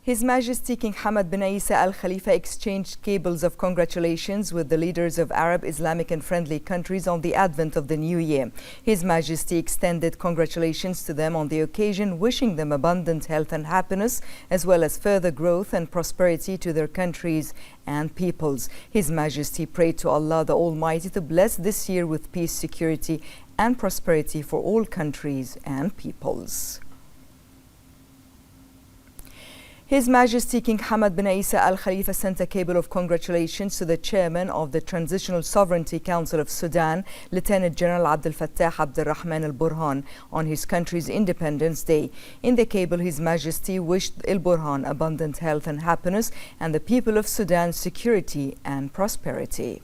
His Majesty King Hamad bin Isa Al Khalifa exchanged cables of congratulations with the leaders of Arab, Islamic and friendly countries on the advent of the new year. His Majesty extended congratulations to them on the occasion, wishing them abundant health and happiness, as well as further growth and prosperity to their countries and peoples. His Majesty prayed to Allah the Almighty to bless this year with peace, security and prosperity for all countries and peoples. His Majesty King Hamad bin Isa Al Khalifa sent a cable of congratulations to the chairman of the Transitional Sovereignty Council of Sudan, Lieutenant General Abdel Fattah Abdel Rahman Al Burhan, on his country's Independence Day. In the cable, His Majesty wished Al Burhan abundant health and happiness and the people of Sudan security and prosperity.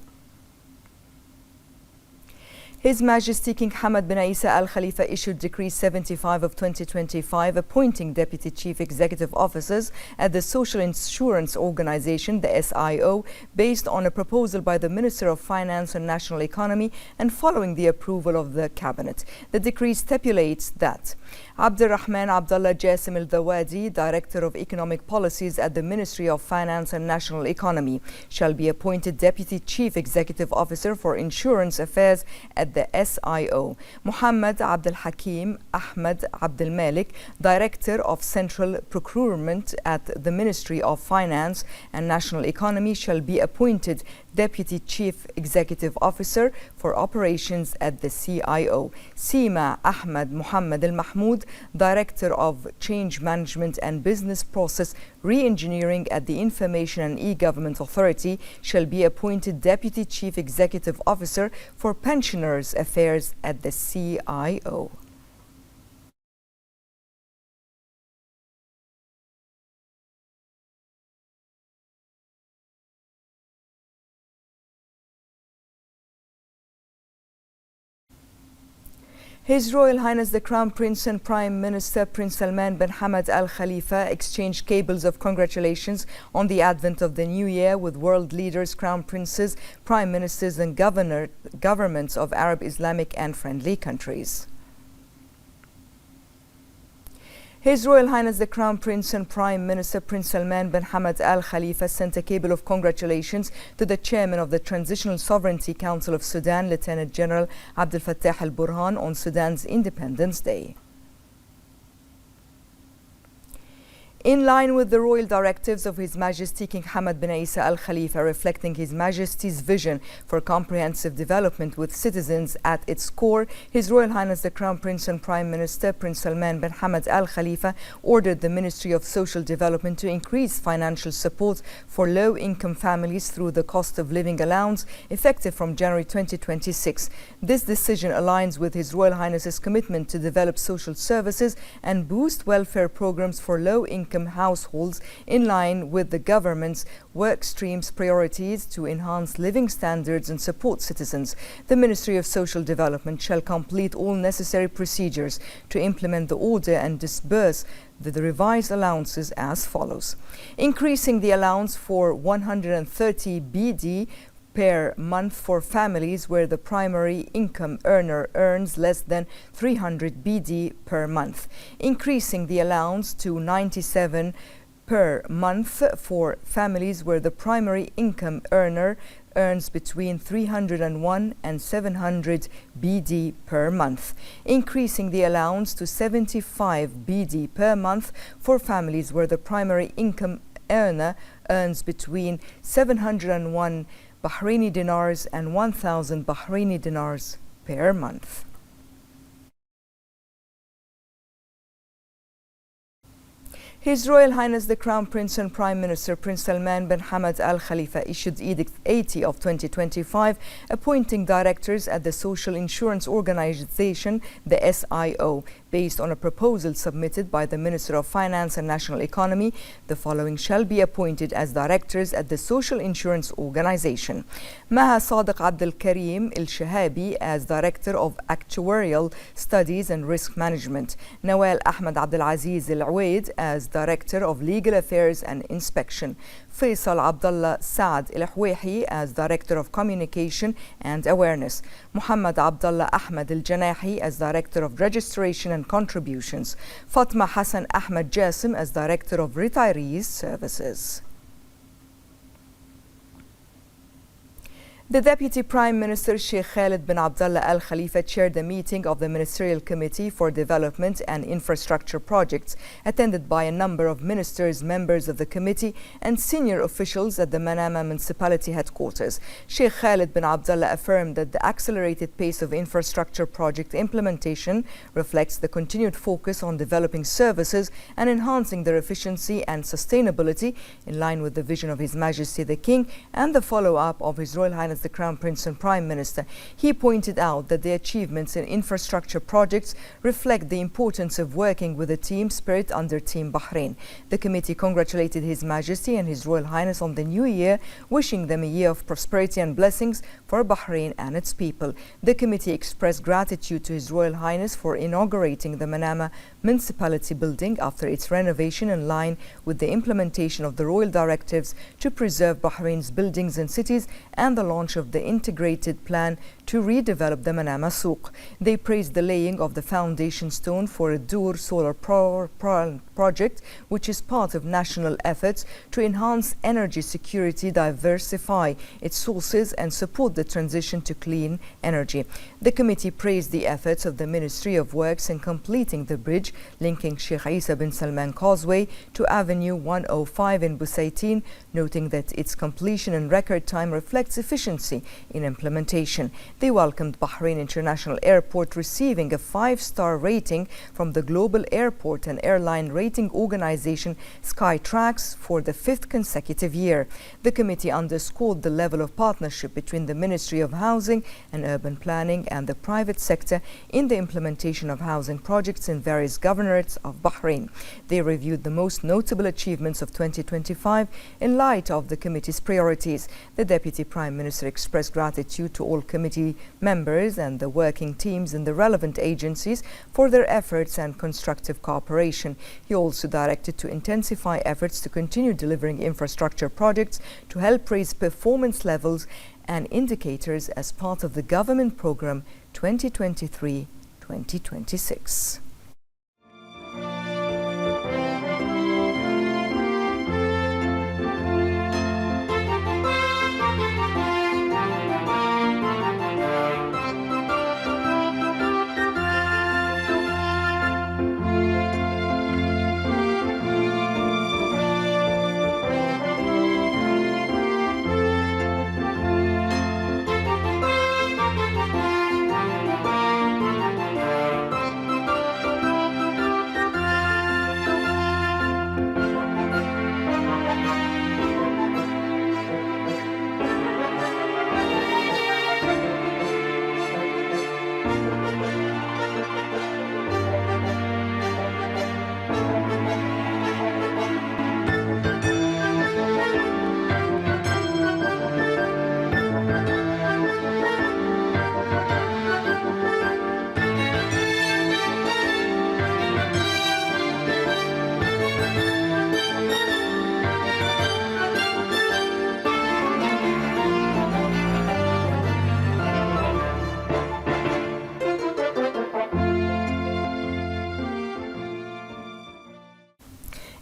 His Majesty King Hamad bin Isa Al Khalifa issued Decree 75 of 2025 appointing Deputy Chief Executive Officers at the Social Insurance Organization, the SIO, based on a proposal by the Minister of Finance and National Economy and following the approval of the Cabinet. The decree stipulates that Abdurrahman Abdullah Jasim Al-Dawadi, Director of Economic Policies at the Ministry of Finance and National Economy, shall be appointed Deputy Chief Executive Officer for Insurance Affairs at the SIO. Muhammad Abdul Hakim Ahmed Abdul Malik, Director of Central Procurement at the Ministry of Finance and National Economy, shall be appointed Deputy Chief Executive Officer for Operations at the CIO. Sima Ahmed Muhammad Al Mahmoud, Director of Change Management and Business Process Re-engineering at the Information and E-Government Authority, shall be appointed Deputy Chief Executive Officer for Pensioners Affairs at the CIO. His Royal Highness the Crown Prince and Prime Minister Prince Salman bin Hamad Al Khalifa exchanged cables of congratulations on the advent of the new year with world leaders, crown princes, prime ministers and governments of Arab, Islamic and friendly countries. His Royal Highness the Crown Prince and Prime Minister Prince Salman bin Hamad Al Khalifa sent a cable of congratulations to the chairman of the Transitional Sovereignty Council of Sudan, Lieutenant General Abdel Fattah Al Burhan, on Sudan's Independence Day. In line with the royal directives of His Majesty King Hamad bin Isa Al Khalifa, reflecting His Majesty's vision for comprehensive development with citizens at its core, His Royal Highness the Crown Prince and Prime Minister Prince Salman bin Hamad Al Khalifa ordered the Ministry of Social Development to increase financial support for low-income families through the cost of living allowance effective from January 2026. This decision aligns with His Royal Highness's commitment to develop social services and boost welfare programs for low-income households in line with the government's work streams priorities to enhance living standards and support citizens. The Ministry of Social Development shall complete all necessary procedures to implement the order and disburse the revised allowances as follows: increasing the allowance for 130 BD per month for families where the primary income earner earns less than 300 BD per month, increasing the allowance to 97 per month for families where the primary income earner earns between 301 and 700 BD per month, increasing the allowance to 75 BD per month for families where the primary income earner earns between 701 Bahraini dinars and 1,000 Bahraini dinars per month. His Royal Highness the Crown Prince and Prime Minister Prince Salman bin Hamad Al Khalifa issued Edict 80 of 2025 appointing directors at the Social Insurance Organization, the SIO, based on a proposal submitted by the Minister of Finance and National Economy. The following shall be appointed as directors at the Social Insurance Organization: Maha Sadiq Abdul Karim Al Shahabi as Director of Actuarial Studies and Risk Management, Nawal Ahmed Abdul Aziz Al Awaid as Director of Legal Affairs and Inspection, Faisal Abdullah Saad Al-Hwaihi as Director of Communication and Awareness, Muhammad Abdullah Ahmed Al-Janahi as Director of Registration and Contributions, Fatma Hassan Ahmed Jasim as Director of Retirees Services. The Deputy Prime Minister Sheikh Khalid bin Abdullah Al Khalifa chaired a meeting of the Ministerial Committee for Development and Infrastructure Projects, attended by a number of ministers, members of the committee, and senior officials at the Manama Municipality headquarters. Sheikh Khalid bin Abdullah affirmed that the accelerated pace of infrastructure project implementation reflects the continued focus on developing services and enhancing their efficiency and sustainability in line with the vision of His Majesty the King and the follow-up of His Royal Highness the Crown Prince and Prime Minister. He pointed out that the achievements in infrastructure projects reflect the importance of working with a team spirit under Team Bahrain. The committee congratulated His Majesty and His Royal Highness on the new year, wishing them a year of prosperity and blessings for Bahrain and its people. The committee expressed gratitude to His Royal Highness for inaugurating the Manama Municipality building after its renovation in line with the implementation of the royal directives to preserve Bahrain's buildings and cities and the launch of the integrated plan to redevelop the Manama Souq. They praised the laying of the foundation stone for a Dur solar project, which is part of national efforts to enhance energy security, diversify its sources and support the transition to clean energy. The committee praised the efforts of the Ministry of Works in completing the bridge linking Sheikh Isa bin Salman Causeway to Avenue 105 in Busaitin, noting that its completion in record time reflects efficiency in implementation. They welcomed Bahrain International Airport receiving a 5-star rating from the global airport and airline rating organization Skytrax for the 5th consecutive year. The committee underscored the level of partnership between the Ministry of Housing and Urban Planning and the private sector in the implementation of housing projects in various governorates of Bahrain. They reviewed the most notable achievements of 2025 in light of the committee's priorities. The Deputy Prime Minister expressed gratitude to all committee members and the working teams in the relevant agencies for their efforts and constructive cooperation. He also directed to intensify efforts to continue delivering infrastructure projects to help raise performance levels and indicators as part of the government program 2023-2026.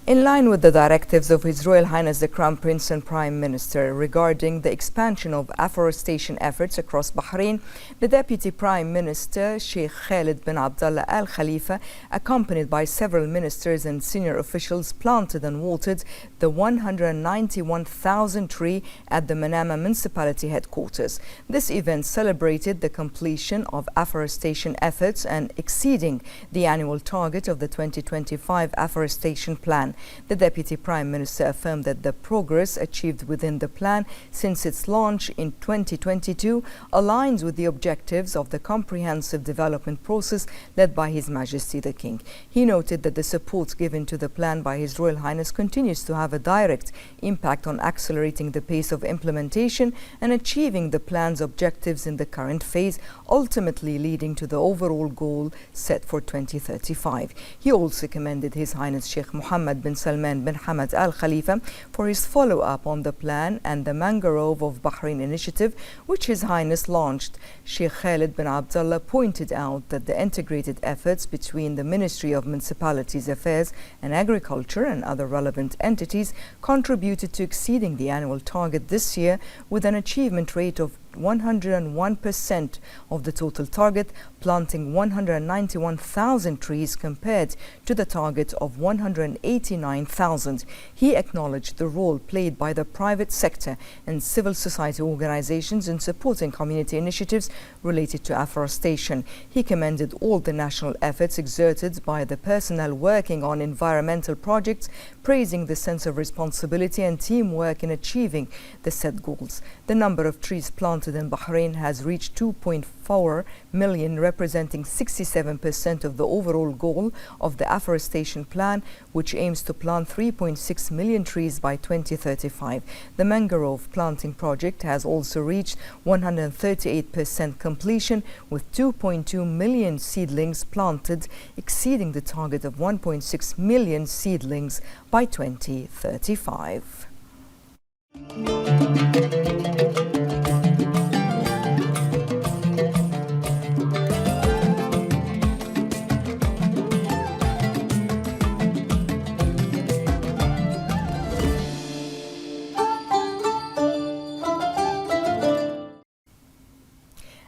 In line with the directives of His Royal Highness the Crown Prince and Prime Minister regarding the expansion of afforestation efforts across Bahrain, the Deputy Prime Minister Sheikh Khalid bin Abdullah Al Khalifa, accompanied by several ministers and senior officials, planted and watered the 191,000 tree at the Manama Municipality headquarters. This event celebrated the completion of afforestation efforts and exceeding the annual target of the 2025 afforestation plan. The Deputy Prime Minister affirmed that the progress achieved within the plan since its launch in 2022 aligns with the objectives of the comprehensive development process led by His Majesty the King. He noted that the support given to the plan by His Royal Highness continues to have a direct impact on accelerating the pace of implementation and achieving the plan's objectives in the current phase, ultimately leading to the overall goal set for 2035. He also commended His Highness Sheikh Mohammed bin Salman bin Hamad Al Khalifa for his follow-up on the plan and the Mangrove of Bahrain initiative, which His Highness launched. Sheikh Khalid bin Abdullah pointed out that the integrated efforts between the Ministry of Municipalities Affairs and Agriculture and other relevant entities contributed to exceeding the annual target this year with an achievement rate of 101% of the total target, planting 191,000 trees compared to the target of 189,000. He acknowledged the role played by the private sector and civil society organizations in supporting community initiatives related to afforestation. He commended all the national efforts exerted by the personnel working on environmental projects, praising the sense of responsibility and teamwork in achieving the set goals. The number of trees planted in Bahrain has reached 2.4 million, representing 67% of the overall goal of the afforestation plan, which aims to plant 3.6 million trees by 2035. The mangrove planting project has also reached 138% completion, with 2.2 million seedlings planted, exceeding the target of 1.6 million seedlings by 2035.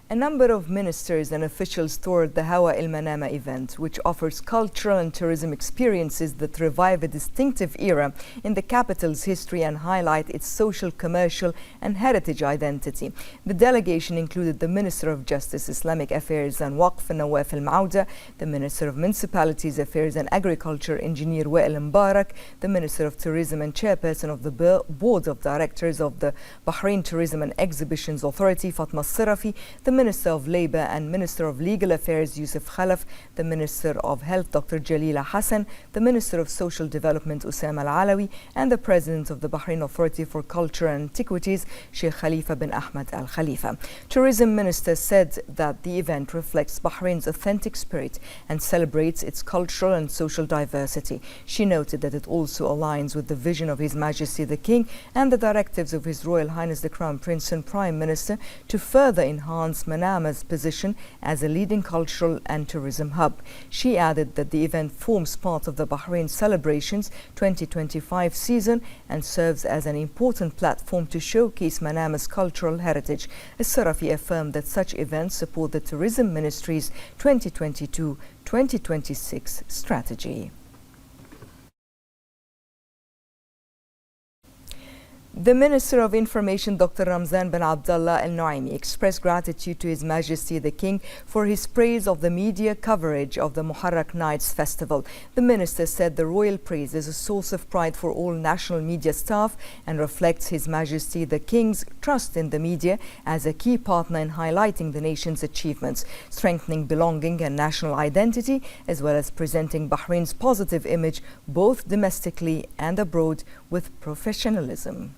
A number of ministers and officials toured the Hawa El Manama event, which offers cultural and tourism experiences that revive a distinctive era in the capital's history and highlight its social, commercial and heritage identity. The delegation included the Minister of Justice, Islamic Affairs and Waqf, Nawaf Al Mauda, the Minister of Municipalities Affairs and Agriculture, Engineer Wael Mbarak, the Minister of Tourism and Chairperson of the Board of Directors of the Bahrain Tourism and Exhibitions Authority, Fatma Sirafi, the Minister of Labour and Minister of Legal Affairs, Yusuf Khalaf, the Minister of Health, Dr. Jalila Hassan, the Minister of Social Development, Usama Al-Alawi, and the President of the Bahrain Authority for Culture and Antiquities, Sheikh Khalifa bin Ahmad Al Khalifa. Tourism Minister said that the event reflects Bahrain's authentic spirit and celebrates its cultural and social diversity. She noted that it also aligns with the vision of His Majesty the King and the directives of His Royal Highness the Crown Prince and Prime Minister to further enhance Manama's position as a leading cultural and tourism hub. She added that the event forms part of the Bahrain Celebrations 2025 season and serves as an important platform to showcase Manama's cultural heritage. As-Sarafi affirmed that such events support the Tourism Ministry's 2022-2026 strategy. The Minister of Information, Dr. Ramzan bin Abdullah Al Nuaimi, expressed gratitude to His Majesty the King for his praise of the media coverage of the Muharrak Nights Festival. The Minister said the royal praise is a source of pride for all national media staff and reflects His Majesty the King's trust in the media as a key partner in highlighting the nation's achievements, strengthening belonging and national identity, as well as presenting Bahrain's positive image both domestically and abroad with professionalism.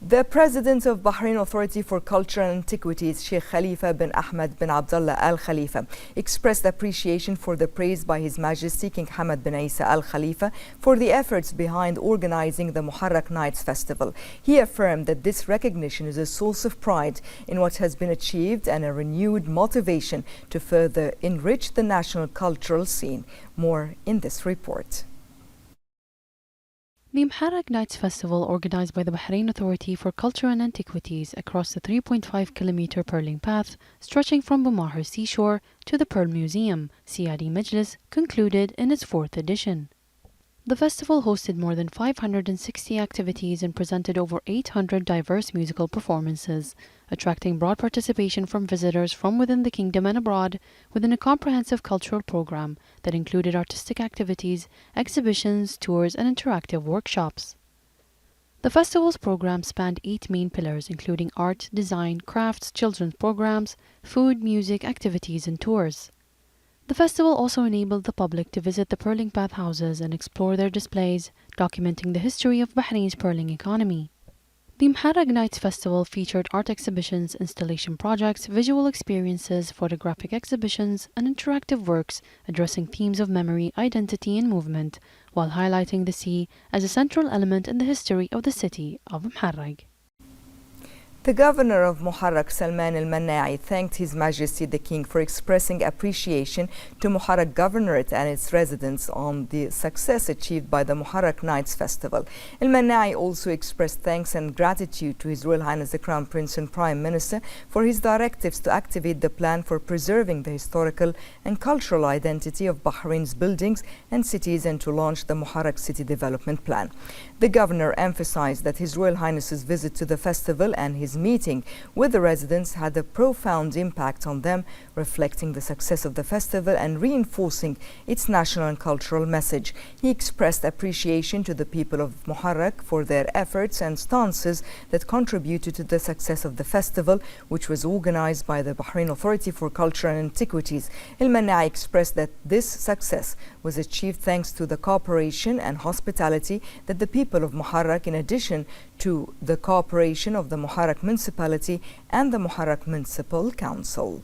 The President of Bahrain Authority for Culture and Antiquities, Sheikh Khalifa bin Ahmad bin Abdullah Al Khalifa, expressed appreciation for the praise by His Majesty King Hamad bin Isa Al Khalifa for the efforts behind organizing the Muharrak Nights Festival. He affirmed that this recognition is a source of pride in what has been achieved and a renewed motivation to further enrich the national cultural scene. More in this report. The Muharrak Nights Festival, organized by the Bahrain Authority for Culture and Antiquities across the 3.5-kilometer Pearling Path stretching from Bumahar Seashore to the Pearl Museum, Siyadi Majlis, concluded in its 4th edition. The festival hosted more than 560 activities and presented over 800 diverse musical performances, attracting broad participation from visitors from within the kingdom and abroad within a comprehensive cultural program that included artistic activities, exhibitions, tours, and interactive workshops. The festival's program spanned 8 main pillars, including art, design, crafts, children's programs, food, music, activities, and tours. The festival also enabled the public to visit the Pearling Path houses and explore their displays, documenting the history of Bahrain's pearling economy. The Muharraq Nights Festival featured art exhibitions, installation projects, visual experiences, photographic exhibitions, and interactive works addressing themes of memory, identity, and movement, while highlighting the sea as a central element in the history of the city of Muharraq. The governor of Muharraq, Salman al-Manna'i, thanked His Majesty the King for expressing appreciation to Muharraq Governorate and its residents on the success achieved by the Muharraq Nights Festival. Al-Manna'i also expressed thanks and gratitude to His Royal Highness the Crown Prince and Prime Minister for his directives to activate the plan for preserving the historical and cultural identity of Bahrain's buildings and cities and to launch the Muharraq City Development Plan. The governor emphasized that His Royal Highness's visit to the festival and his meeting with the residents had a profound impact on them, reflecting the success of the festival and reinforcing its national and cultural message. He expressed appreciation to the people of Muharraq for their efforts and stances that contributed to the success of the festival, which was organized by the Bahrain Authority for Culture and Antiquities. Al-Manna'i expressed that this success was achieved thanks to the cooperation and hospitality that the people of Muharraq, in addition to the cooperation of the Muharraq Municipality and the Muharraq Municipal Council.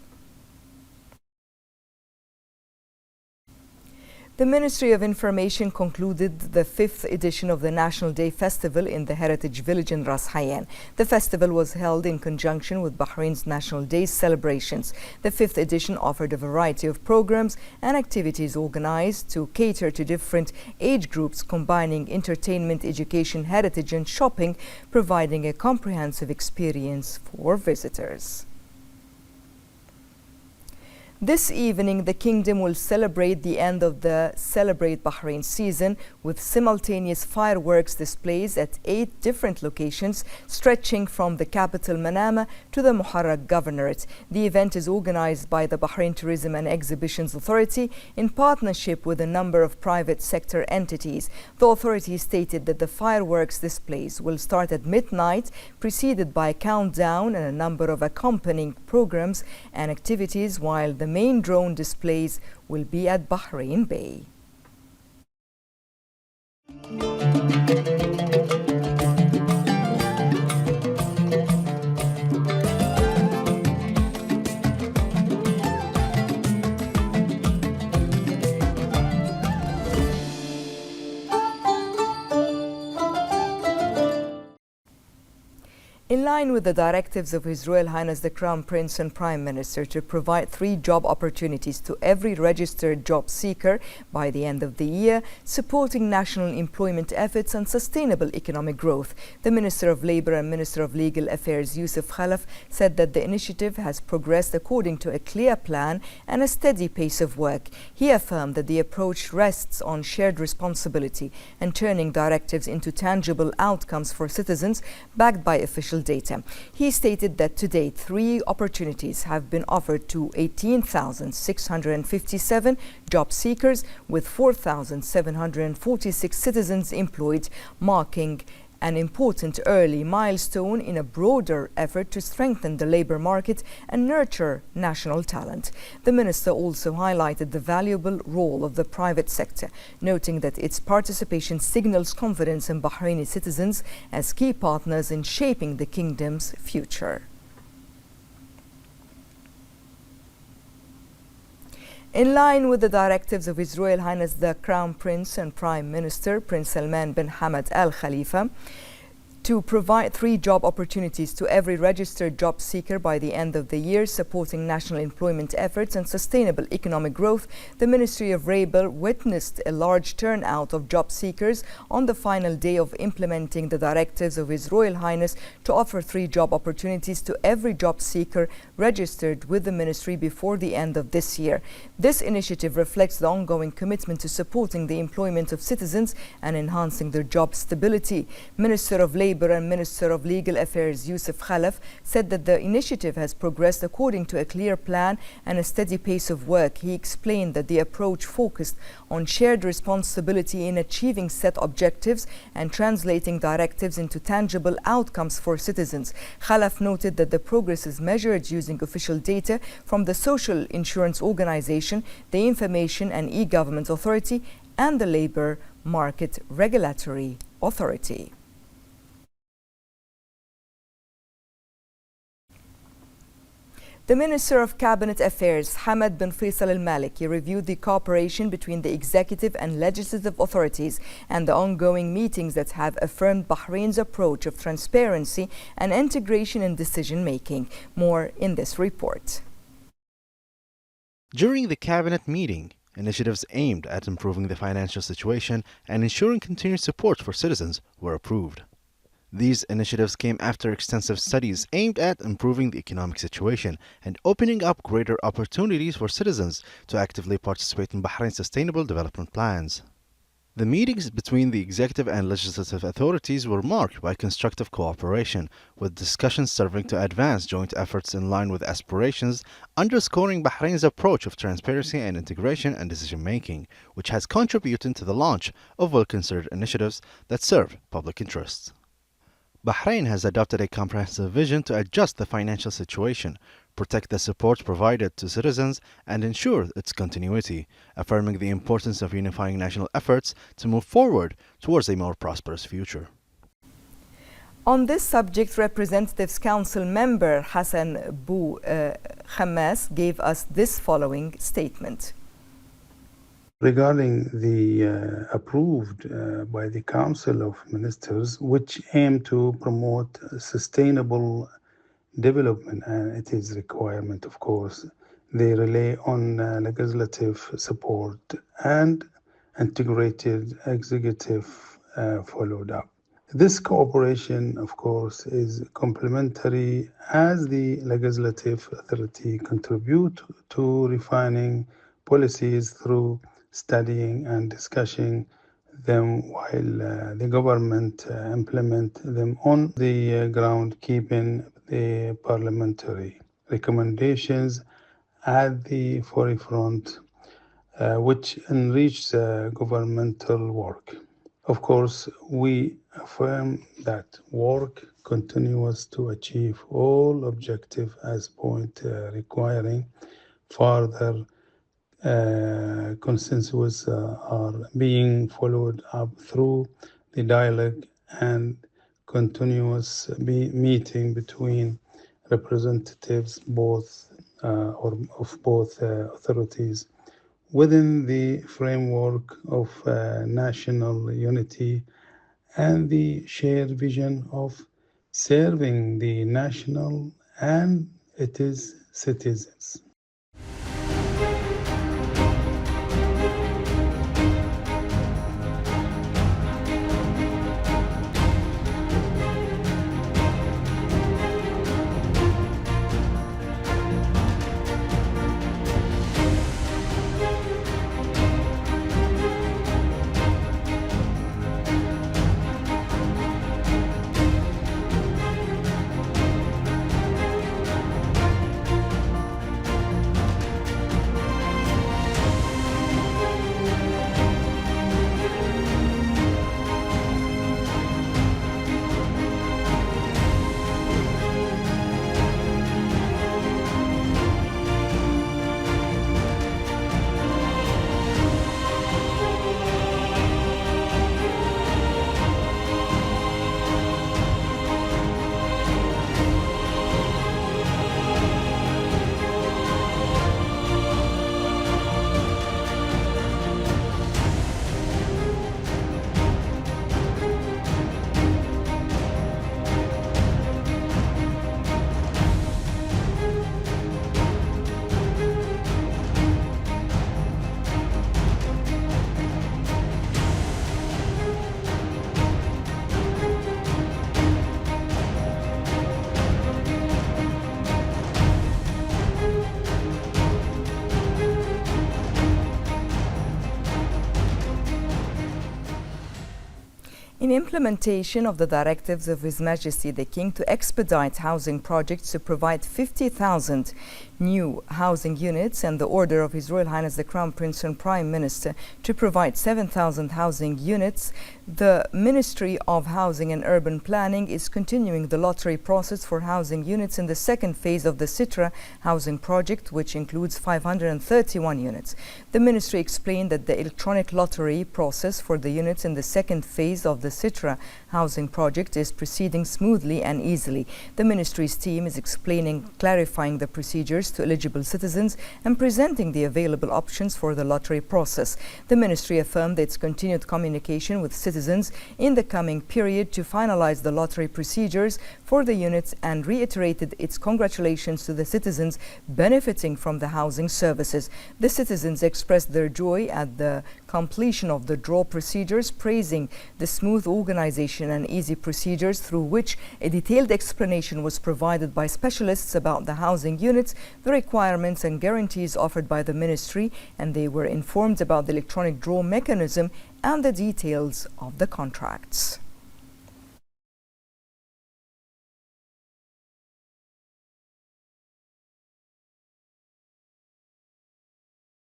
The Ministry of Information concluded the 5th edition of the National Day Festival in the Heritage Village in Ras Hayyan. The festival was held in conjunction with Bahrain's National Day celebrations. The 5th edition offered a variety of programs and activities organized to cater to different age groups, combining entertainment, education, heritage and shopping, providing a comprehensive experience for visitors. This evening, the Kingdom will celebrate the end of the Celebrate Bahrain season with simultaneous fireworks displays at 8 different locations, stretching from the capital Manama to the Muharraq Governorate. The event is organized by the Bahrain Tourism and Exhibitions Authority in partnership with a number of private sector entities. The authority stated that the fireworks displays will start at midnight, preceded by a countdown and a number of accompanying programs and activities, while the main drone displays will be at Bahrain Bay. In line with the directives of His Royal Highness the Crown Prince and Prime Minister to provide 3 job opportunities to every registered job seeker by the end of the year, supporting national employment efforts and sustainable economic growth, the Minister of Labour and Minister of Legal Affairs Yusuf Khalaf said that the initiative has progressed according to a clear plan and a steady pace of work. He affirmed that the approach rests on shared responsibility and turning directives into tangible outcomes for citizens backed by official data. He stated that to date 3 opportunities have been offered to 18,657 job seekers, with 4,746 citizens employed, marking an important early milestone in a broader effort to strengthen the labour market and nurture national talent. The minister also highlighted the valuable role of the private sector, noting that its participation signals confidence in Bahraini citizens as key partners in shaping the kingdom's future. In line with the directives of His Royal Highness the Crown Prince and Prime Minister Prince Salman bin Hamad Al Khalifa, to provide 3 job opportunities to every registered job seeker by the end of the year, supporting national employment efforts and sustainable economic growth, the Ministry of Labour witnessed a large turnout of job seekers on the final day of implementing the directives of His Royal Highness to offer 3 job opportunities to every job seeker registered with the ministry before the end of this year. This initiative reflects the ongoing commitment to supporting the employment of citizens and enhancing their job stability. Minister of Labour and Minister of Legal Affairs Yusuf Khalaf said that the initiative has progressed according to a clear plan and a steady pace of work. He explained that the approach focused on shared responsibility in achieving set objectives and translating directives into tangible outcomes for citizens. Khalaf noted that the progress is measured using official data from the Social Insurance Organization, the Information and E-Government Authority, and the Labour Market Regulatory Authority. The Minister of Cabinet Affairs, Hamad bin Faisal al-Maliki, reviewed the cooperation between the executive and legislative authorities and the ongoing meetings that have affirmed Bahrain's approach of transparency and integration in decision-making. More in this report. During the cabinet meeting, initiatives aimed at improving the financial situation and ensuring continued support for citizens were approved. These initiatives came after extensive studies aimed at improving the economic situation and opening up greater opportunities for citizens to actively participate in Bahrain's sustainable development plans. The meetings between the executive and legislative authorities were marked by constructive cooperation, with discussions serving to advance joint efforts in line with aspirations, underscoring Bahrain's approach of transparency and integration and decision-making, which has contributed to the launch of well-considered initiatives that serve public interests. Bahrain has adopted a comprehensive vision to adjust the financial situation, protect the support provided to citizens, and ensure its continuity, affirming the importance of unifying national efforts to move forward towards a more prosperous future. On this subject, Representatives Council member Hassan Bou Khamas gave us this following statement. Regarding the approved by the Council of Ministers, which aim to promote sustainable development, and it is requirement, of course, they rely on legislative support and integrated executive followed up. This cooperation, of course, is complementary as the legislative authority contribute to refining policies through studying and discussing them, while the government implement them on the ground, keeping the parliamentary recommendations at the forefront, which enrich governmental work. Of course, we affirm that work continues to achieve all objectives as point requiring further consensus are being followed up through the dialogue and continuous meeting between representatives of both authorities within the framework of national unity and the shared vision of serving the national and its citizens. In implementation of the directives of His Majesty the King to expedite housing projects to provide 50,000 new housing units, and the order of His Royal Highness the Crown Prince and Prime Minister to provide 7,000 housing units, the Ministry of Housing and Urban Planning is continuing the lottery process for housing units in the second phase of the Sitra housing project, which includes 531 units. The Ministry explained that the electronic lottery process for the units in the second phase of the the Sitra housing project is proceeding smoothly and easily. The ministry's team is explaining, clarifying the procedures to eligible citizens and presenting the available options for the lottery process. The ministry affirmed its continued communication with citizens in the coming period to finalize the lottery procedures for the units and reiterated its congratulations to the citizens benefiting from the housing services. The citizens expressed their joy at the completion of the draw procedures, praising the smooth organization and easy procedures through which a detailed explanation was provided by specialists about the housing units, the requirements and guarantees offered by the ministry, and they were informed about the electronic draw mechanism and the details of the contracts.